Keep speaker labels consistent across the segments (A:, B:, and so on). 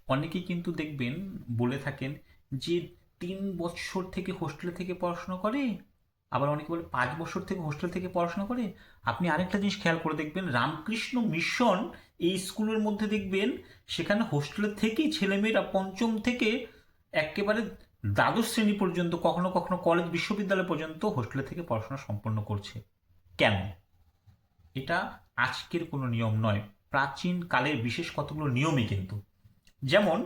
A: অনেকেই কিন্তু দেখবেন বলে থাকেন যে 3 বছর থেকে হোস্টেলে থেকে পড়াশোনা করে, আবার অনেকে বলে 5 বছর থেকে হোস্টেল থেকে পড়াশোনা করে। আপনি আরেকটা জিনিস খেয়াল করে দেখবেন, রামকৃষ্ণ মিশন এই স্কুলের মধ্যে দেখবেন সেখানে হোস্টেলের থেকেই ছেলেমেয়েরা পঞ্চম থেকে একেবারে দ্বাদশ শ্রেণী পর্যন্ত, কখনো কখনো কলেজ বিশ্ববিদ্যালয় পর্যন্ত হোস্টেলে থেকে পড়াশোনা সম্পন্ন করছে। কেন? এটা আজকের কোনো নিয়ম নয়, প্রাচীন কালের বিশেষ কতগুলো নিয়মই কিন্তু। যেমন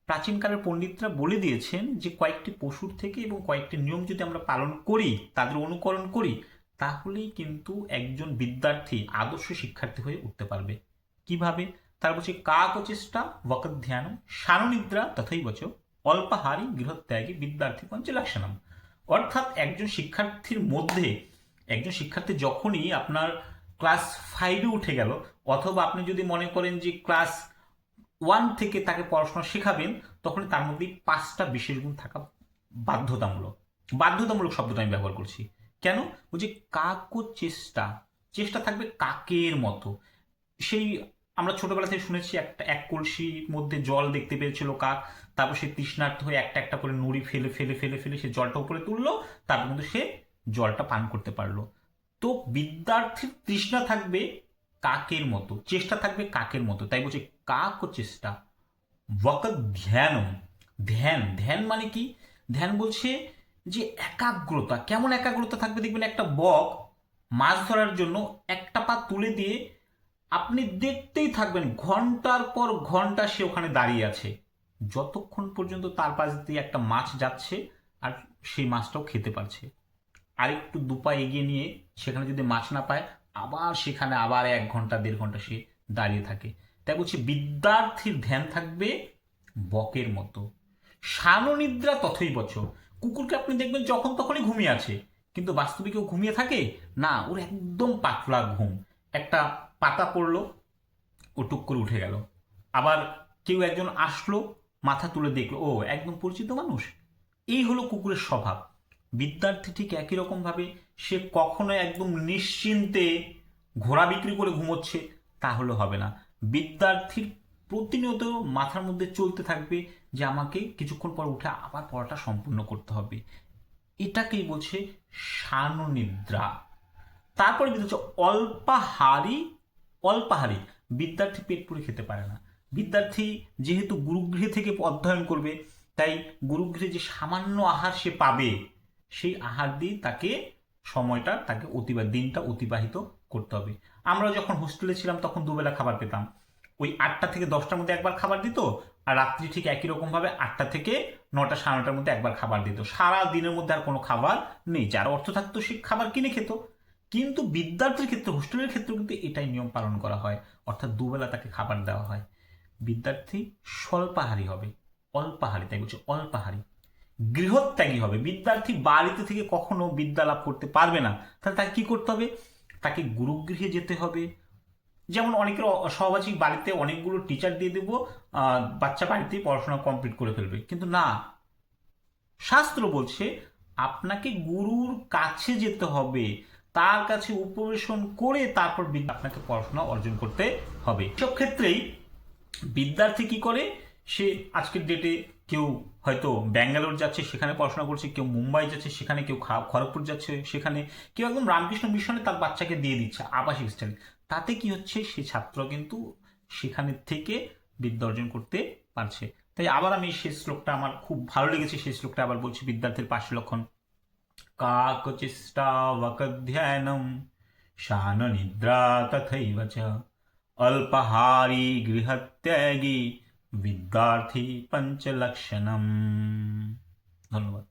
A: প্রাচীনকালের পণ্ডিতরা বলে দিয়েছেন যে কয়েকটি পশুর থেকে এবং কয়েকটি নিয়ম যদি আমরা পালন করি, তাদের অনুকরণ করি, তাহলেই কিন্তু একজন বিদ্যার্থী আদর্শ শিক্ষার্থী হয়ে উঠতে পারবে। কিভাবে? তার বলছে কাকচেষ্টা ওয়াকধ্যানম শানুনিদ্রা তথৈবচ অল্পাহারী গৃহত্যাগী বিদ্যার্থী পঞ্চলক্ষণম। অর্থাৎ একজন শিক্ষার্থীর মধ্যে, একজন শিক্ষার্থী যখনই আপনার ক্লাস 5-এ উঠে গেল, অথবা আপনি যদি মনে করেন যে ক্লাস 1 থেকে তাকে পড়াশোনা শেখাবেন, তখন তার মধ্যে 5টা বিশেষ গুণ থাকা বাধ্যতামূলক। বাধ্যতামূলক শব্দটা আমি ব্যবহার করছি কেন? বলছি কাকও চেষ্টা, চেষ্টা থাকবে কাকের মতো। সেই আমরা ছোটবেলা থেকে শুনেছি একটা এক কলসির মধ্যে জল দেখতে পেয়েছিল কাক, তারপর সে তৃষ্ণার্ত হয়ে একটা একটা করে নুড়ি ফেলে ফেলে ফেলে ফেলে সে জলটা উপরে তুললো, তারপর কিন্তু সে জলটা পান করতে পারলো। তো বিদ্যার্থীর তৃষ্ণা থাকবে কাকের মতো, চেষ্টা থাকবে কাকের মতো, তাই বলছে কাক ও চেষ্টা। ওয়াক ধ্যানম, ধ্যান, ধ্যান মানে কি? ধ্যান বলছে যে একাগ্রতা। কেমন একাগ্রতা থাকবে? দেখবেন একটা বক মাছ ধরার জন্য একটা পা তুলে দিয়ে আপনি দেখতেই থাকবেন ঘন্টার পর ঘন্টা সে ওখানে দাঁড়িয়ে আছে, যতক্ষণ পর্যন্ত তার পাশ দিয়ে একটা মাছ যাচ্ছে আর সেই মাছটাও খেতে পারছে। আরেকটু দুপা এগিয়ে নিয়ে সেখানে যদি মাছ না পায়, আবার সেখানে আবার 1 ঘন্টা 1.5 ঘন্টা সে দাঁড়িয়ে থাকে। তাই বলছি বিদ্যার্থীর ধ্যান থাকবে বকের মতো। শাননিদ্রা তথই বচ। কুকুরকে আপনি দেখবেন যখন তখনই ঘুমিয়ে আছে, কিন্তু বাস্তবে কেউ ঘুমিয়ে থাকে না, ওর একদম পাতলা ঘুম। একটা পাতা পড়লো, ও টুক করে উঠে গেল। আবার কেউ একজন আসলো, মাথা তুলে দেখলো, ও একদম পরিচিত মানুষ। এই হলো কুকুরের স্বভাব। বিদ্যার্থী ঠিক একই রকম ভাবে সে কখনো একদম নিশ্চিন্তে ঘোড়া বিক্রি করে ঘুমোচ্ছে, তাহলে হবে না। বিদ্যার্থীর প্রতিনিয়ত মাথার মধ্যে চলতে থাকবে যে আমাকে কিছুক্ষণ পর উঠে আবার পড়াটা সম্পূর্ণ করতে হবে। এটাকেই বলছে শাননিদ্রা। তারপরে হচ্ছে অল্পাহারী। অল্পাহারী, বিদ্যার্থী পেট পুরে খেতে পারে না। বিদ্যার্থী যেহেতু গুরুগৃহে থেকে অধ্যয়ন করবে, তাই গুরুগৃহে যে সামান্য আহার সে পাবে, সেই আহার দিয়ে তাকে সময়টা, তাকে দিনটা অতিবাহিত করতে হবে। আমরা যখন হোস্টেলে ছিলাম তখন দুবেলা খাবার পেতাম। ওই 8টা থেকে 10টার মধ্যে একবার খাবার দিত, আর রাত্রি ঠিক একই রকম ভাবে 8টা থেকে 9টা 9:30টার মধ্যে একবার খাবার দিত। সারা দিনের মধ্যে আর কোনো খাবার নেই, যার অর্থ থাকতো সে খাবার কিনে খেত। কিন্তু বিদ্যার্থীর ক্ষেত্রে, হোস্টেলের ক্ষেত্রে কিন্তু এটাই নিয়ম পালন করা হয়, অর্থাৎ দুবেলা তাকে খাবার দেওয়া হয়। বিদ্যার্থী স্বল্পাহারী হবে, অল্পাহারী, তাই বলছে অল্পাহারী। গৃহত্যাগী হবে, বিদ্যার্থী বাড়িতে থেকে কখনো বিদ্যা লাভ করতে পারবে না। তাহলে তাকে কি করতে হবে? তাকে গুরুগৃহে যেতে হবে। যেমন অনেকের সহবাসিক বাড়িতে অনেকগুলো টিচার দিয়ে দেবো, বাচ্চা বাড়িতেই পড়াশোনা কমপ্লিট করে ফেলবে, কিন্তু না, শাস্ত্র বলছে আপনাকে গুরুর কাছে যেতে হবে, তার কাছে উপবেশন করে তারপর আপনাকে পড়াশোনা অর্জন করতে হবে। সব ক্ষেত্রেই বিদ্যার্থী কি করে? সে আজকের ডেটে কেউ হয়তো ব্যাঙ্গালোর যাচ্ছে, সেখানে পড়াশোনা করছে, কেউ মুম্বাই যাচ্ছে সেখানে, কেউ খড়গপুর যাচ্ছে সেখানে, কেউ একদম রামকৃষ্ণ মিশনে তার বাচ্চাকে দিয়ে দিচ্ছে আবাসিক স্টাইলে। তাতে কি হচ্ছে? সে ছাত্র কিন্তু সেখানে থেকে বিদ্যা অর্জন করতে পারছে। তাই আবার আমি সেই শ্লোকটা, আমার খুব ভালো লেগেছে সেই শ্লোকটা আবার বলছি। বিদ্যার্থীর 5 লক্ষণ: কাকচেষ্টা ওয়াকধ্যানম শাননিদ্রা তথৈব চ অল্পাহারী গৃহত্যাগী বিদ্যার্থী পঞ্চলক্ষণম। ধন্যবাদ।